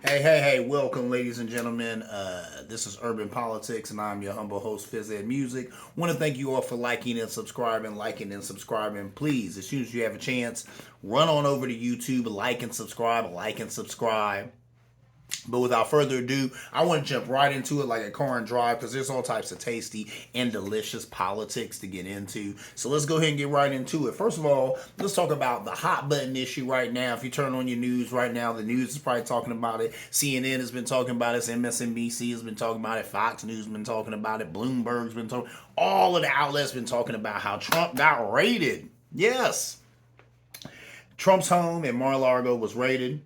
Hey, welcome, ladies and gentlemen. This is Urban Politics, and I'm your humble host, Fizz Ed Music. Want to thank you all for liking and subscribing. Please, as soon as you have a chance, run on over to YouTube, like and subscribe. But without further ado, I want to jump right into it like a car and drive because there's all types of tasty and delicious politics to get into. So let's go ahead and get right into it. First of all, let's talk about the hot button issue right now. If you turn on your news right now, the news is probably talking about it. CNN has been talking about it. MSNBC has been talking about it. Fox News has been talking about it. Bloomberg's been talking. All of the outlets been talking about how Trump got raided. Yes. Trump's home in Mar-a-Lago was raided.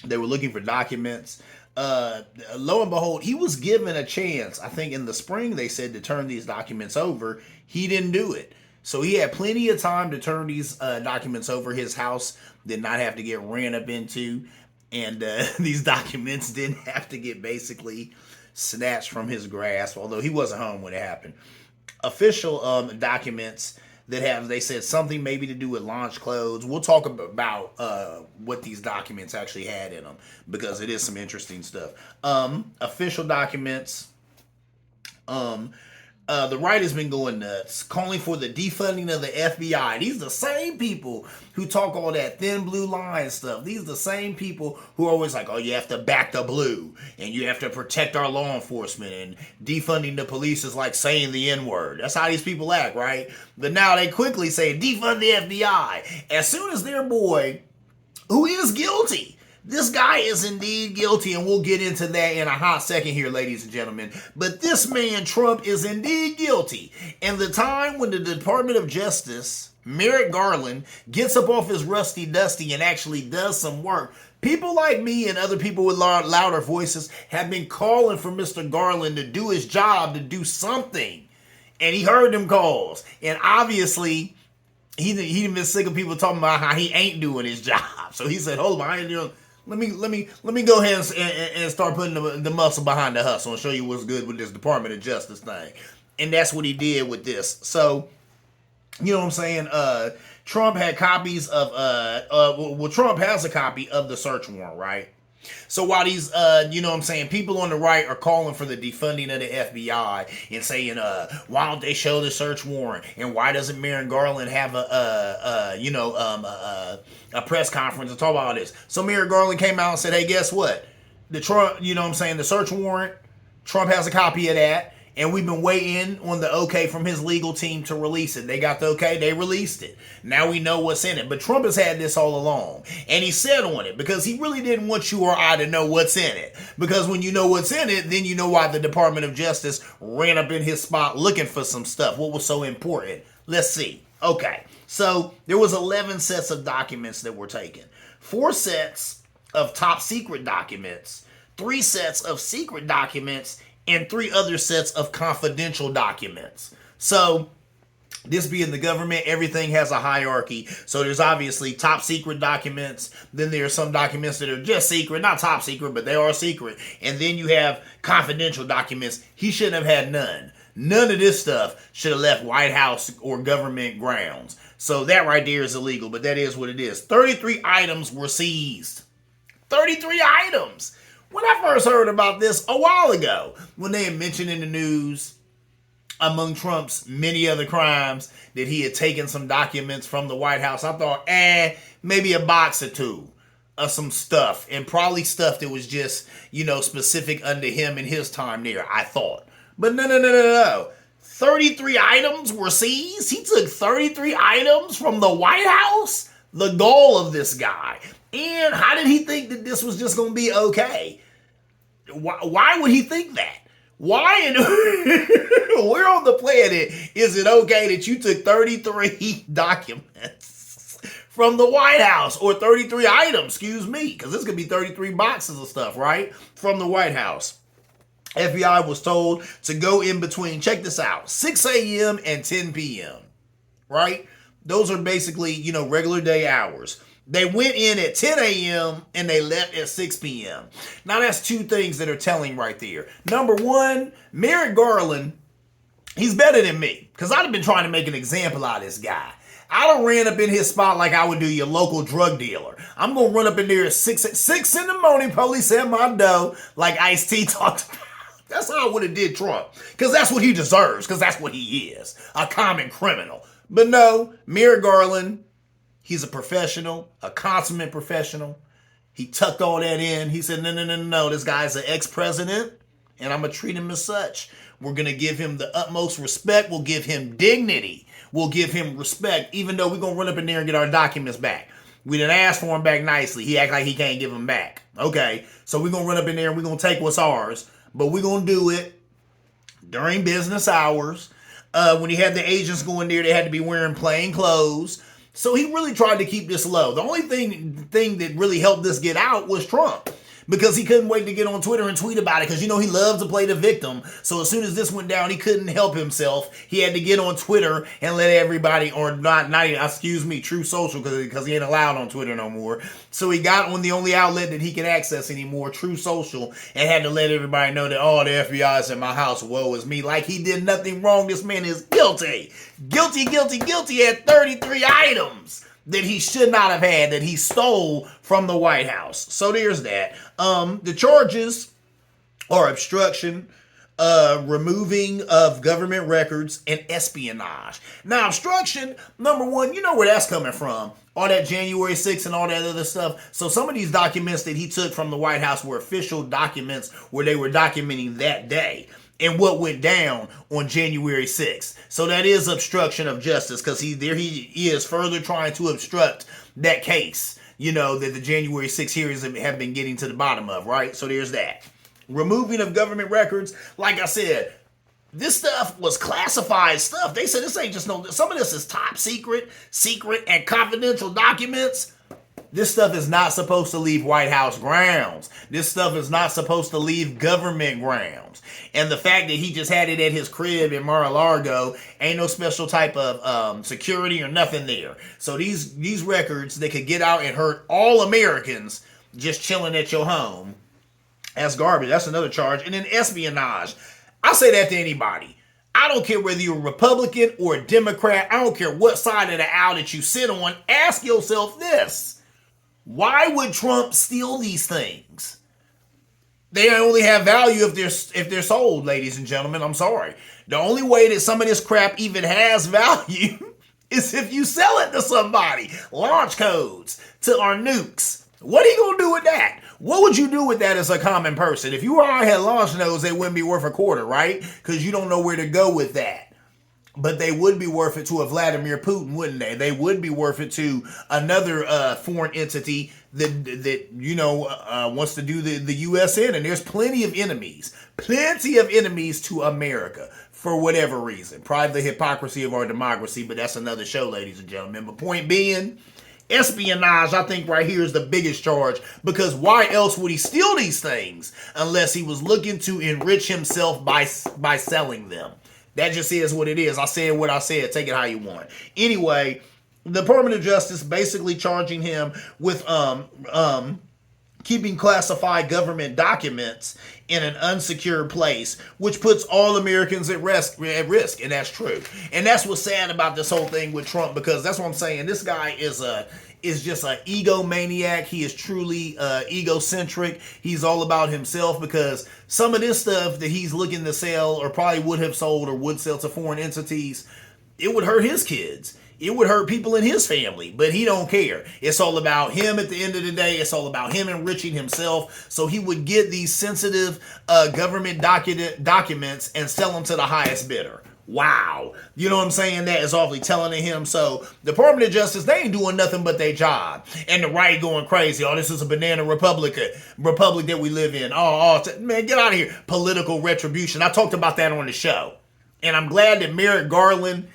They were looking for documents. Lo and behold, he was given a chance. I think in the spring they said to turn these documents over. He didn't do it. So he had plenty of time to turn these documents over. His house did not have to get ran up into. And these documents didn't have to get basically snatched from his grasp, although he wasn't home when it happened. Official documents that have, they said, something maybe to do with launch codes. We'll talk about what these documents actually had in them because it is some interesting stuff. Official documents. The right has been going nuts, calling for the defunding of the FBI. These are the same people who talk all that thin blue line stuff. These are the same people who are always like, oh, you have to back the blue, and you have to protect our law enforcement, and defunding the police is like saying the N-word. That's how these people act, right? But now they quickly say, defund the FBI. As soon as their boy, who is guilty, this guy is indeed guilty, and we'll get into that in a hot second here, ladies and gentlemen. But this man, Trump, is indeed guilty. And the time when the Department of Justice, Merrick Garland, gets up off his rusty dusty and actually does some work, people like me and other people with louder voices have been calling for Mr. Garland to do his job, to do something. And he heard them calls. And obviously, he been sick of people talking about how he ain't doing his job. So he said, hold on, I ain't doing. Let me go ahead and start putting the muscle behind the hustle and show you what's good with this Department of Justice thing. And that's what he did with this. So, you know what I'm saying? Trump had copies of Trump has a copy of the search warrant, right? So while these, you know what I'm saying, people on the right are calling for the defunding of the FBI and saying, why don't they show the search warrant? And why doesn't Merrick Garland have a press conference to talk about all this? So Merrick Garland came out and said, hey, guess what? The Trump, you know what I'm saying, the search warrant, Trump has a copy of that. And we've been waiting on the okay from his legal team to release it. They got the okay, they released it. Now we know what's in it. But Trump has had this all along. And he said on it because he really didn't want you or I to know what's in it. Because when you know what's in it, then you know why the Department of Justice ran up in his spot looking for some stuff. What was so important? Let's see. Okay, so there was 11 sets of documents that were taken. 4 sets of top secret documents. 3 sets of secret documents. And 3 other sets of confidential documents. So, this being the government, everything has a hierarchy. So there's obviously top secret documents. Then there are some documents that are just secret. Not top secret, but they are secret. And then you have confidential documents. He shouldn't have had none. None of this stuff should have left White House or government grounds. So that right there is illegal, but that is what it is. 33 items were seized. 33 items! When I first heard about this a while ago, when they had mentioned in the news, among Trump's many other crimes, that he had taken some documents from the White House, I thought, maybe a box or 2 of some stuff, and probably stuff that was just, you know, specific unto him and his time there, I thought. But no. 33 items were seized? He took 33 items from the White House? The goal of this guy. And how did he think that this was just going to be okay? Why would he think that? Why where on the planet is it okay that you took 33 documents from the White House, or 33 items, excuse me, because this could be 33 boxes of stuff, right, from the White House. FBI was told to go in between, check this out, 6 a.m. and 10 p.m., right? Those are basically, you know, regular day hours. They went in at 10 a.m. and they left at 6 p.m. Now, that's 2 things that are telling right there. Number 1, Merrick Garland, he's better than me because I've been trying to make an example out of this guy. I done ran up in his spot like I would do your local drug dealer. I'm going to run up in there at 6 in the morning, police at my door, like Ice-T talked about. That's how I would have did Trump. Because that's what he deserves, because that's what he is, a common criminal. But no, Merrick Garland, he's a professional, a consummate professional. He tucked all that in. He said, no, this guy's an ex-president, and I'm going to treat him as such. We're going to give him the utmost respect. We'll give him dignity. We'll give him respect, even though we're going to run up in there and get our documents back. We didn't ask for him back nicely. He act like he can't give them back. Okay, so we're going to run up in there and we're going to take what's ours, but we're going to do it during business hours. When he had the agents going there, they had to be wearing plain clothes. So he really tried to keep this low. The only thing that really helped this get out was Trump, because he couldn't wait to get on Twitter and tweet about it, because, you know, he loves to play the victim. So as soon as this went down, he couldn't help himself. He had to get on Twitter and let everybody, or not even, excuse me, Truth Social, because he ain't allowed on Twitter no more. So he got on the only outlet that he can access anymore, Truth Social, and had to let everybody know that, oh, the FBI is in my house, woe is me. Like he did nothing wrong. This man is guilty. Guilty at 33 items that he should not have had, that he stole from the White House. So there's that. The charges are obstruction, removing of government records, and espionage. Now, obstruction, number one, you know where that's coming from. All that January 6th and all that other stuff. So some of these documents that he took from the White House were official documents where they were documenting that day and what went down on January 6th. So that is obstruction of justice, because he is further trying to obstruct that case, you know, that the January 6th hearings have been getting to the bottom of, right? So there's that. Removing of government records, like I said, this stuff was classified stuff. They said this ain't just some of this is top secret, and confidential documents. This stuff is not supposed to leave White House grounds. This stuff is not supposed to leave government grounds. And the fact that he just had it at his crib in Mar-a-Lago, ain't no special type of security or nothing there. So these records, they could get out and hurt all Americans just chilling at your home. That's garbage. That's another charge. And then espionage. I say that to anybody. I don't care whether you're a Republican or a Democrat. I don't care what side of the aisle that you sit on. Ask yourself this. Why would Trump steal these things? They only have value if they're sold, ladies and gentlemen. I'm sorry. The only way that some of this crap even has value is if you sell it to somebody. Launch codes to our nukes. What are you going to do with that? What would you do with that as a common person? If you already had launch nodes, they wouldn't be worth a quarter, right? Because you don't know where to go with that. But they would be worth it to a Vladimir Putin, wouldn't they? They would be worth it to another foreign entity that wants to do the U.S. in. And there's plenty of enemies to America for whatever reason. Probably the hypocrisy of our democracy, but that's another show, ladies and gentlemen. But point being, espionage, I think right here is the biggest charge, because why else would he steal these things unless he was looking to enrich himself by selling them? That just is what it is. I said what I said. Take it how you want. Anyway, the Department of Justice basically charging him with keeping classified government documents in an unsecured place, which puts all Americans at risk, and that's true. And that's what's sad about this whole thing with Trump, because that's what I'm saying. This guy is just an egomaniac. He is truly egocentric. He's all about himself, because some of this stuff that he's looking to sell, or probably would have sold or would sell to foreign entities, it would hurt his kids. It would hurt people in his family, but he don't care. It's all about him at the end of the day. It's all about him enriching himself. So he would get these sensitive government documents and sell them to the highest bidder. Wow. You know what I'm saying? That is awfully telling to him. So the Department of Justice, they ain't doing nothing but their job. And the right going crazy. Oh, this is a banana republic that we live in. Man, get out of here. Political retribution. I talked about that on the show. And I'm glad that Merrick Garland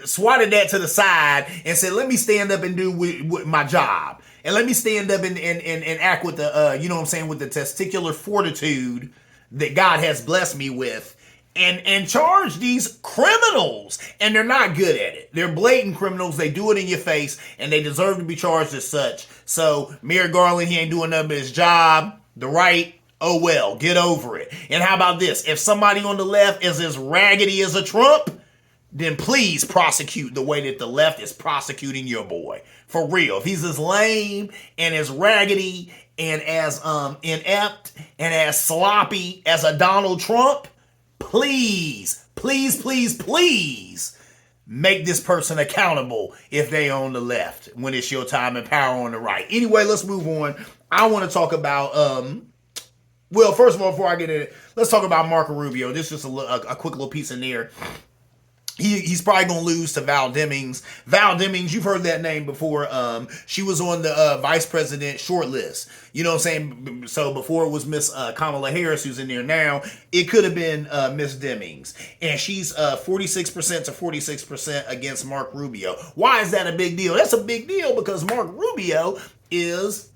swatted that to the side and said, let me stand up and do with my job. And let me stand up and act with the, with the testicular fortitude that God has blessed me with. And charge these criminals. And they're not good at it. They're blatant criminals. They do it in your face, and they deserve to be charged as such. So Merrick Garland, he ain't doing nothing but his job. The right, oh well, get over it. And how about this? If somebody on the left is as raggedy as a Trump, then please prosecute the way that the left is prosecuting your boy. For real. If he's as lame and as raggedy and as inept and as sloppy as a Donald Trump, please, please, please, please make this person accountable if they on the left when it's your time and power on the right. Anyway, let's move on. I want to talk about, well, first of all, before I get in it, let's talk about Marco Rubio. This is just a quick little piece in there. He's probably going to lose to Val Demings. Val Demings, you've heard that name before. She was on the vice president shortlist. You know what I'm saying? So before it was Miss Kamala Harris, who's in there now, it could have been Miss Demings. And she's 46% to 46% against Mark Rubio. Why is that a big deal? That's a big deal because Mark Rubio is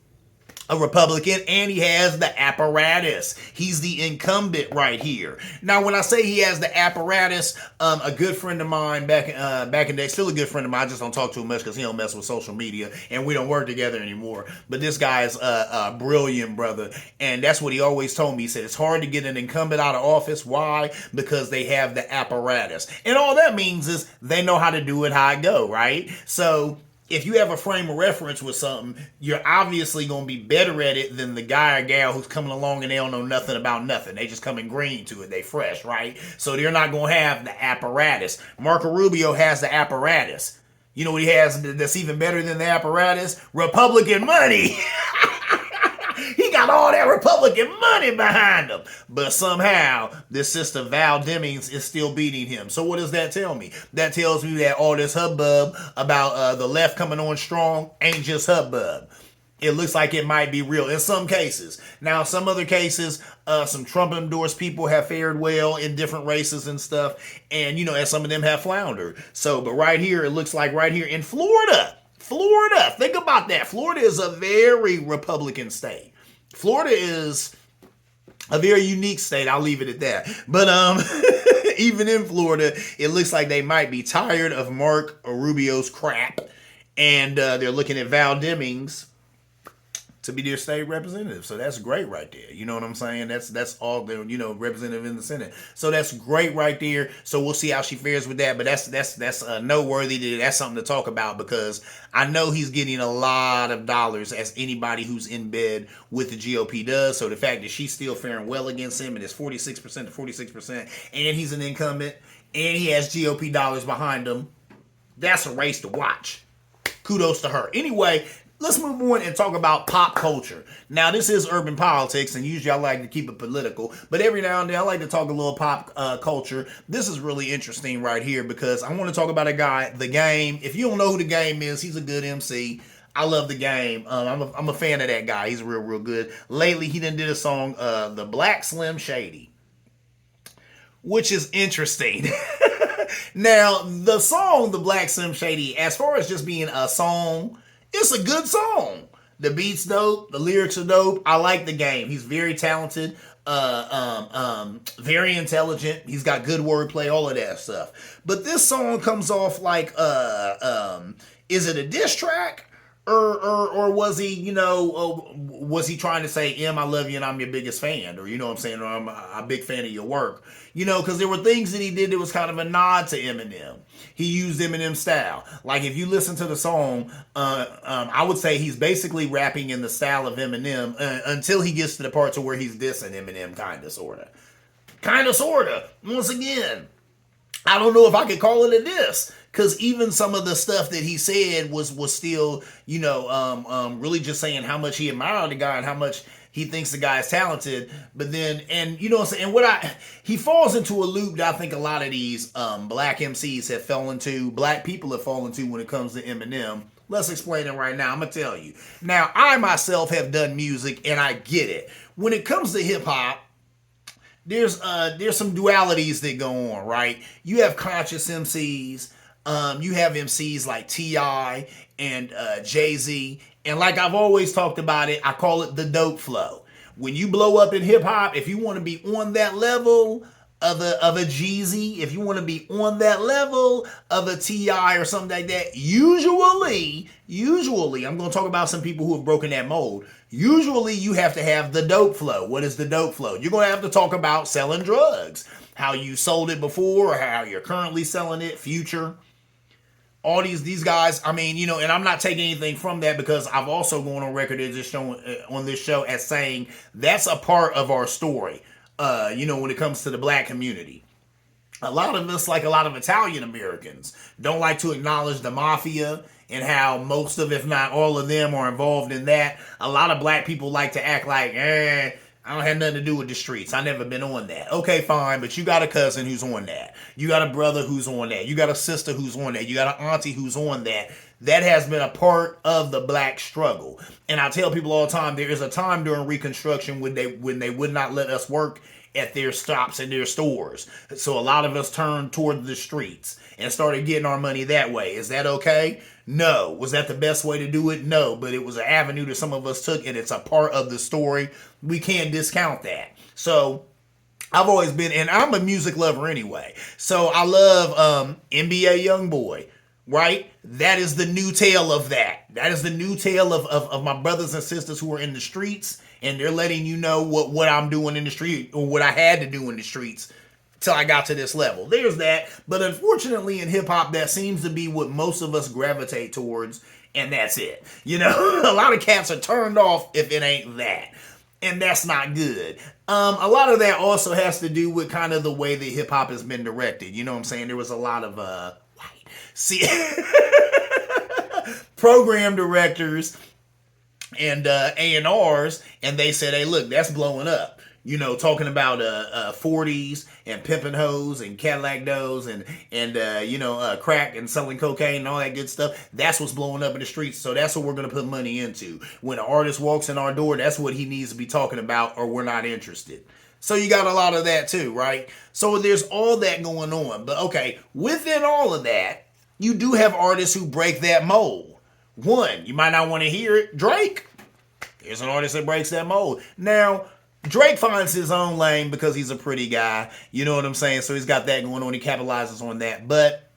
a Republican, and he has the apparatus. He's the incumbent right here. Now, when I say he has the apparatus, a good friend of mine back in the day, still a good friend of mine, I just don't talk to him much because he don't mess with social media, and we don't work together anymore. But this guy is a brilliant brother, and that's what he always told me. He said, it's hard to get an incumbent out of office. Why? Because they have the apparatus. And all that means is they know how to do it, how it go, right? So if you have a frame of reference with something, you're obviously going to be better at it than the guy or gal who's coming along and they don't know nothing about nothing. They just coming green to it. They fresh, right? So they're not going to have the apparatus. Marco Rubio has the apparatus. You know what he has that's even better than the apparatus? Republican money. He got all that Republican money behind him. But somehow, this sister Val Demings is still beating him. So what does that tell me? That tells me that all this hubbub about the left coming on strong ain't just hubbub. It looks like it might be real in some cases. Now, some other cases, some Trump-endorsed people have fared well in different races and stuff. And, you know, and some of them have floundered. So, but right here, it looks like right here in Florida, think about that. Florida is a very Republican state. Florida is a very unique state. I'll leave it at that. But even in Florida, it looks like they might be tired of Mark Rubio's crap. And they're looking at Val Demings to be their state representative. So that's great right there. You know what I'm saying? That's all the, you know, representative in the Senate. So that's great right there. So we'll see how she fares with that. But that's noteworthy. That's something to talk about because I know he's getting a lot of dollars as anybody who's in bed with the GOP does. So the fact that she's still faring well against him and it's 46% to 46% and he's an incumbent and he has GOP dollars behind him, that's a race to watch. Kudos to her. Anyway, let's move on and talk about pop culture. Now, this is urban politics, and usually I like to keep it political, but every now and then I like to talk a little pop culture. This is really interesting right here because I want to talk about a guy, The Game. If you don't know who The Game is, he's a good MC. I love The Game. I'm a fan of that guy. He's real good. Lately, he did a song, The Black Slim Shady, which is interesting. Now, the song, The Black Slim Shady, as far as just being a song, it's a good song. The beat's dope. The lyrics are dope. I like The Game. He's very talented, very intelligent. He's got good wordplay, all of that stuff. But this song comes off like, is it a diss track? Or was he, you know, was he trying to say, I love you and I'm your biggest fan? Or, you know what I'm saying? Or I'm a big fan of your work. You know, because there were things that he did that was kind of a nod to Eminem. He used Eminem style. Like, if you listen to the song, I would say he's basically rapping in the style of Eminem until he gets to the parts of where he's dissing Eminem, kind of, sort of. Kind of, sort of. Once again, I don't know if I could call it a diss. Because even some of the stuff that he said was still, you know, really just saying how much he admired the guy and how much he thinks the guy is talented. But then, and you know what I'm saying? He falls into a loop that I think a lot of these black MCs have fallen into, black people have fallen into when it comes to Eminem. Let's explain it right now. I'm going to tell you. Now, I myself have done music and I get it. When it comes to hip hop, there's some dualities that go on, right? You have conscious MCs. You have MCs like T.I. and Jay-Z. And like I've always talked about it, I call it the dope flow. When you blow up in hip hop, if you want to be on that level of a Jeezy, if you want to be on that level of a T.I. or something like that, usually, I'm going to talk about some people who have broken that mold. Usually you have to have the dope flow. What is the dope flow? You're going to have to talk about selling drugs, how you sold it before, or how you're currently selling it, future. All these guys, I mean, and I'm not taking anything from that, because I've also gone on record on this show as saying that's a part of our story, when it comes to the black community. A lot of us, like a lot of Italian Americans, don't like to acknowledge the mafia and how most of, if not all of them, are involved in that. A lot of black people like to act like, I don't have nothing to do with the streets. I never been on that. Okay, fine, but you got a cousin who's on that. You got a brother who's on that. You got a sister who's on that. You got an auntie who's on that. That has been a part of the black struggle. And I tell people all the time, there is a time during Reconstruction when they would not let us work at their stops and their stores. So a lot of us turned toward the streets and started getting our money that way. Is that okay? No. Was that the best way to do it? No. But it was an avenue that some of us took, and it's a part of the story. We can't discount that. So I've always been, and I'm a music lover anyway. So I love NBA Youngboy, right? That is the new tale of that. That is the new tale of my brothers and sisters who are in the streets, and they're letting you know what I'm doing in the street, or what I had to do in the streets till I got to this level. There's that. But unfortunately in hip hop, that seems to be what most of us gravitate towards, and that's it. A lot of cats are turned off if it ain't that. And that's not good. A lot of that also has to do with kind of the way that hip hop has been directed. You know what I'm saying? There was a lot of program directors and A&Rs, and they said, hey, look, that's blowing up. Talking about 40s and pimping hoes and Cadillac does and crack and selling cocaine and all that good stuff. That's what's blowing up in the streets. So that's what we're going to put money into. When an artist walks in our door, that's what he needs to be talking about, or we're not interested. So you got a lot of that too, right? So there's all that going on. But okay, within all of that, you do have artists who break that mold. One, you might not want to hear it, Drake. Here's an artist that breaks that mold. Now, Drake finds his own lane because he's a pretty guy. You know what I'm saying? So he's got that going on. He capitalizes on that. But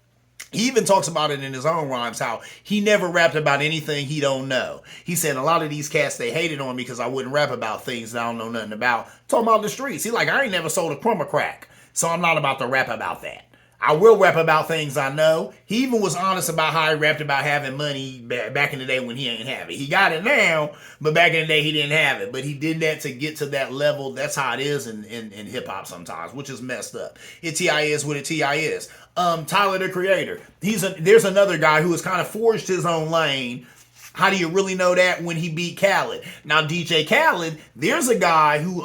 he even talks about it in his own rhymes, how he never rapped about anything he don't know. He said a lot of these cats, they hated on me because I wouldn't rap about things that I don't know nothing about. Talking about the streets. He like, I ain't never sold a crumb of crack, so I'm not about to rap about that. I will rap about things I know. He even was honest about how he rapped about having money back in the day when he ain't have it. He got it now, but back in the day he didn't have it. But he did that to get to that level. That's how it is in hip hop sometimes, which is messed up. T.I. is what a T.I. is. Tyler, the Creator. There's another guy who has kind of forged his own lane. How do you really know that? When he beat Khaled. Now, DJ Khaled, there's a guy who,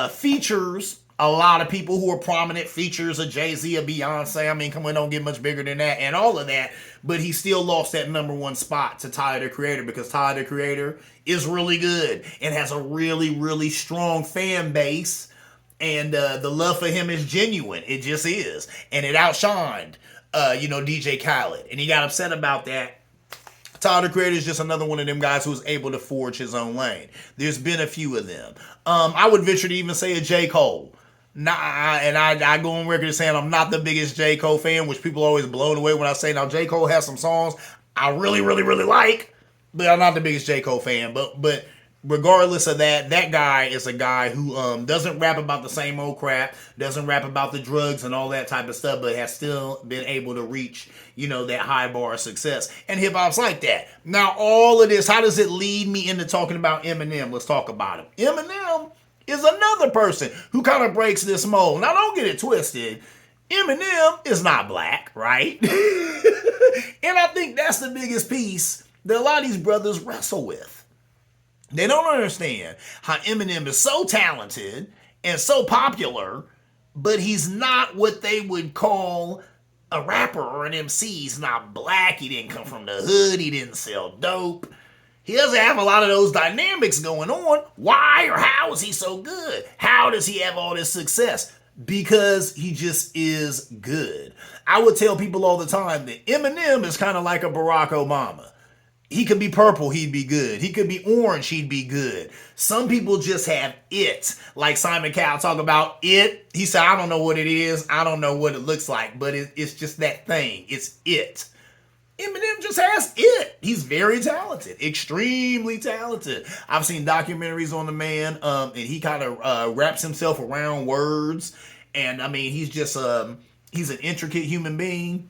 features a lot of people who are prominent, features a Jay-Z, a Beyonce. I mean, come on, don't get much bigger than that and all of that. But he still lost that number one spot to Tyler, the Creator, because Tyler, the Creator is really good and has a really, really strong fan base. And the love for him is genuine. It just is. And it outshined, DJ Khaled. And he got upset about that. Tyler, the Creator, is just another one of them guys who was able to forge his own lane. There's been a few of them. I would venture to even say a J. Cole. I go on record as saying I'm not the biggest J. Cole fan, which people are always blown away when I say. Now, J. Cole has some songs I really, really, really like, but I'm not the biggest J. Cole fan. But regardless of that, that guy is a guy who doesn't rap about the same old crap, doesn't rap about the drugs and all that type of stuff, but has still been able to reach, that high bar of success. And hip-hop's like that. Now, all of this, how does it lead me into talking about Eminem? Let's talk about him. Eminem is another person who kind of breaks this mold. Now, don't get it twisted. Eminem is not black, right? And I think that's the biggest piece that a lot of these brothers wrestle with. They don't understand how Eminem is so talented and so popular, but he's not what they would call a rapper or an MC. He's not black. He didn't come from the hood. He didn't sell dope. He doesn't have a lot of those dynamics going on. Why or how is he so good? How does he have all this success? Because he just is good. I would tell people all the time that Eminem is kind of like a Barack Obama. He could be purple, he'd be good. He could be orange, he'd be good. Some people just have it. Like Simon Cowell talk about it. He said, I don't know what it is. I don't know what it looks like, but it's just that thing. It's it. Eminem just has it. He's very talented, extremely talented. I've seen documentaries on the man, and he kind of wraps himself around words. And I mean, he's an intricate human being,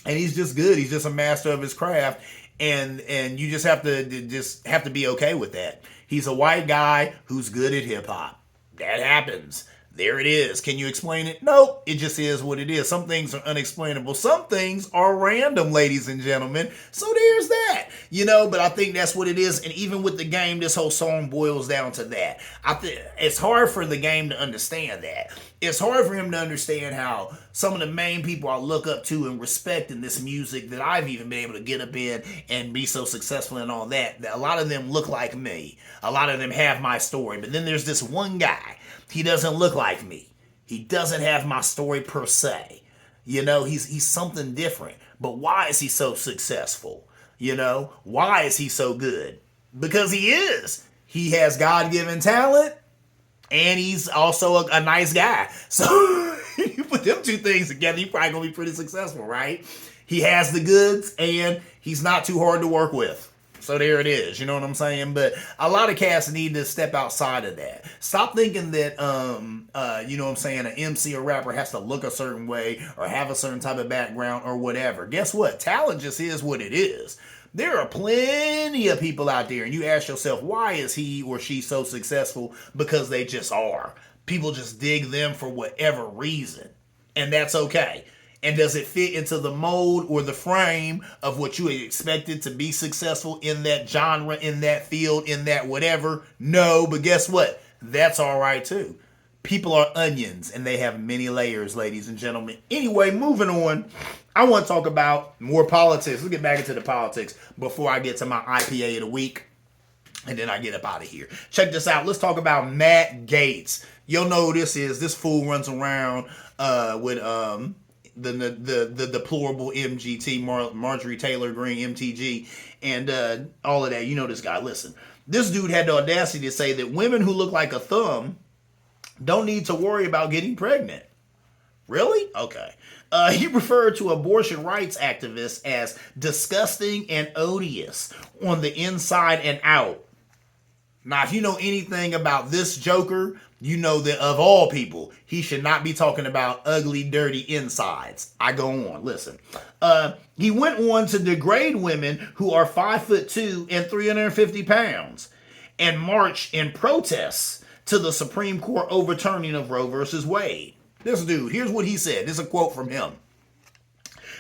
and he's just good. He's just a master of his craft, and you just have to be okay with that. He's a white guy who's good at hip hop. That happens. There it is. Can you explain it? Nope. It just is what it is. Some things are unexplainable. Some things are random, ladies and gentlemen. So there's that. But I think that's what it is. And even with the game, this whole song boils down to that. I think it's hard for the game to understand that. It's hard for him to understand how some of the main people I look up to and respect in this music that I've even been able to get up in and be so successful and all that a lot of them look like me. A lot of them have my story. But then there's this one guy. He doesn't look like me. He doesn't have my story per se. He's something different. But why is he so successful? Why is he so good? Because he is. He has God-given talent, and he's also a nice guy. So you put them two things together, you're probably going to be pretty successful, right? He has the goods, and he's not too hard to work with. So there it is, you know what I'm saying? But a lot of cats need to step outside of that. Stop thinking that, you know what I'm saying, an MC or rapper has to look a certain way or have a certain type of background or whatever. Guess what? Talent just is what it is. There are plenty of people out there, and you ask yourself, why is he or she so successful? Because they just are. People just dig them for whatever reason, and that's okay. And does it fit into the mold or the frame of what you expected to be successful in that genre, in that field, in that whatever? No, but guess what? That's all right too. People are onions and they have many layers, ladies and gentlemen. Anyway, moving on. I want to talk about more politics. Let's get back into the politics before I get to my IPA of the week. And then I get up out of here. Check this out. Let's talk about Matt Gaetz. You'll know who this is. This fool runs around with the deplorable MGT, Marjorie Taylor Greene, MTG, and all of that. You know this guy. Listen, this dude had the audacity to say that women who look like a thumb don't need to worry about getting pregnant. Really? Okay. He referred to abortion rights activists as disgusting and odious on the inside and out. Now, if you know anything about this joker, you know that of all people, he should not be talking about ugly, dirty insides. I go on. Listen. He went on to degrade women who are 5'2" and 350 pounds and march in protests to the Supreme Court overturning of Roe versus Wade. This dude, here's what he said. This is a quote from him.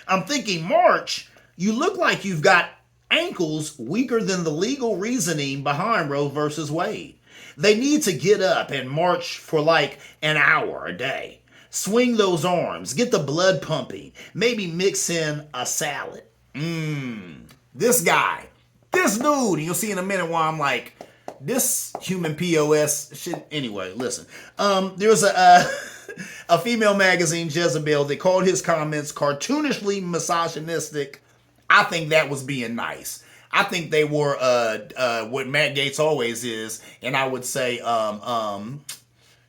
I'm thinking, March, you look like you've got ankles weaker than the legal reasoning behind Roe versus Wade. They need to get up and march for like an hour a day. Swing those arms, get the blood pumping, maybe mix in a salad. This guy, this dude, you'll see in a minute why I'm like, this human POS shit. Anyway, listen. There's a female magazine, Jezebel, that called his comments cartoonishly misogynistic. I think that was being nice. I think they were what Matt Gaetz always is, and I would say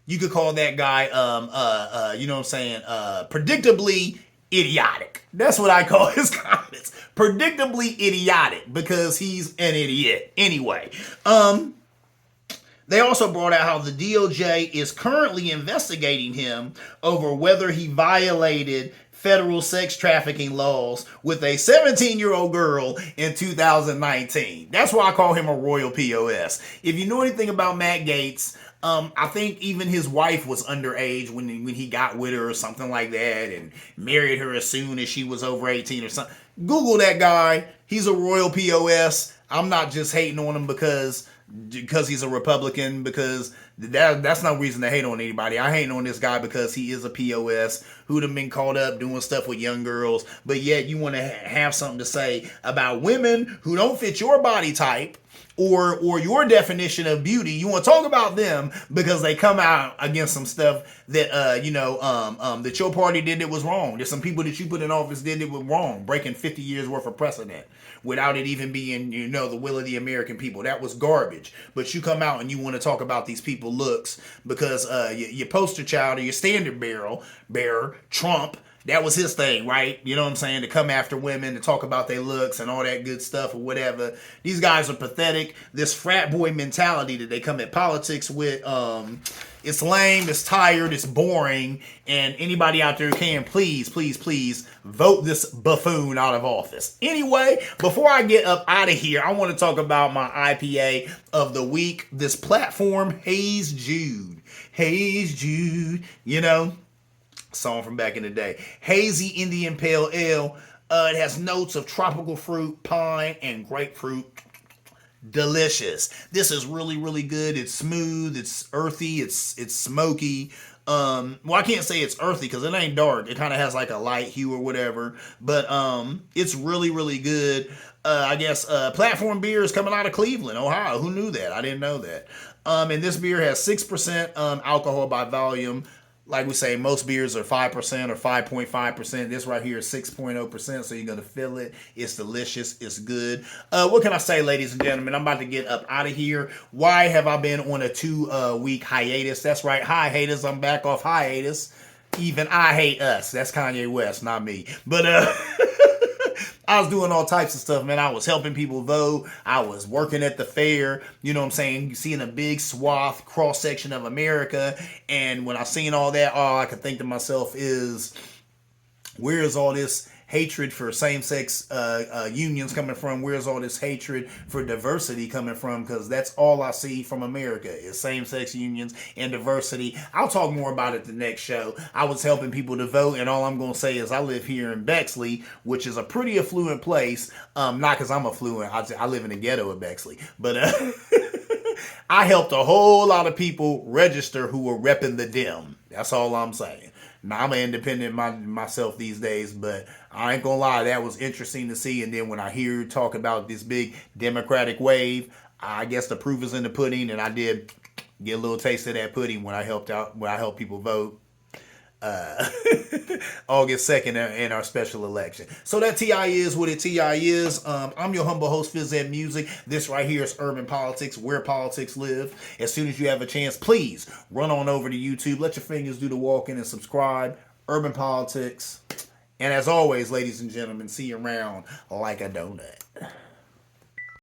you could call that guy you know what I'm saying, predictably idiotic. That's what I call his comments. Predictably idiotic, because he's an idiot. Anyway, they also brought out how the DOJ is currently investigating him over whether he violated federal sex trafficking laws with a 17-year-old girl in 2019. That's why I call him a royal POS. If you know anything about Matt Gaetz, I think even his wife was underage when he got with her or something like that, and married her as soon as she was over 18 or something. Google that guy. He's a royal POS. I'm not just hating on him because he's a Republican, because that's no reason to hate on anybody. I hate on this guy because he is a POS who'd have been caught up doing stuff with young girls, but yet you want to have something to say about women who don't fit your body type or your definition of beauty. You want to talk about them because they come out against some stuff that that your party did that was wrong. There's some people that you put in office did that was wrong, breaking 50 years worth of precedent without it even being, the will of the American people. That was garbage. But you come out and you want to talk about these people's looks because your poster child or your standard bearer, Trump, That was his thing, right? You know what I'm saying? To come after women, to talk about their looks and all that good stuff or whatever. These guys are pathetic. This frat boy mentality that they come at politics with, it's lame, it's tired, it's boring, and anybody out there who can, please, please, please vote this buffoon out of office. Anyway, before I get up out of here, I want to talk about my IPA of the week. This platform, Haze Jude. Haze Jude, you know, song from back in the day. Hazy Indian Pale Ale. It has notes of tropical fruit, pine, and grapefruit. Delicious. This is really, really good. It's smooth. It's earthy. It's smoky. Well, I can't say it's earthy because it ain't dark. It kind of has like a light hue or whatever. But it's really, really good. I guess Platform Beer is coming out of Cleveland, Ohio. Who knew that? I didn't know that. And this beer has 6% alcohol by volume. Like we say, most beers are 5% or 5.5%. This right here is 6.0%, so you're going to feel it. It's delicious. It's good. What can I say, ladies and gentlemen? I'm about to get up out of here. Why have I been on a 2-week hiatus? That's right. Hi, haters. I'm back off hiatus. Even I hate us. That's Kanye West, not me. But, I was doing all types of stuff, man. I was helping people vote. I was working at the fair. You know what I'm saying? Seeing a big swath, cross-section of America. And when I seen all that, all I could think to myself is, where is all this hatred for same-sex unions coming from? Where's all this hatred for diversity coming from? Because that's all I see from America is same-sex unions and diversity. I'll talk more about it the next show. I was helping people to vote, and all I'm going to say is I live here in Bexley, which is a pretty affluent place. Not because I'm affluent. I live in the ghetto of Bexley. But I helped a whole lot of people register who were repping the Dem. That's all I'm saying. Now, I'm an independent myself these days, but I ain't gonna lie, that was interesting to see. And then when I hear you talk about this big Democratic wave, I guess the proof is in the pudding, and I did get a little taste of that pudding when I helped people vote August 2nd in our special election. So that TI is what it TI is. I'm your humble host, Fizzette Music. This right here is Urban Politics, where politics live. As soon as you have a chance, please run on over to YouTube. Let your fingers do the walking and subscribe. Urban Politics. And as always, ladies and gentlemen, see you around like a donut.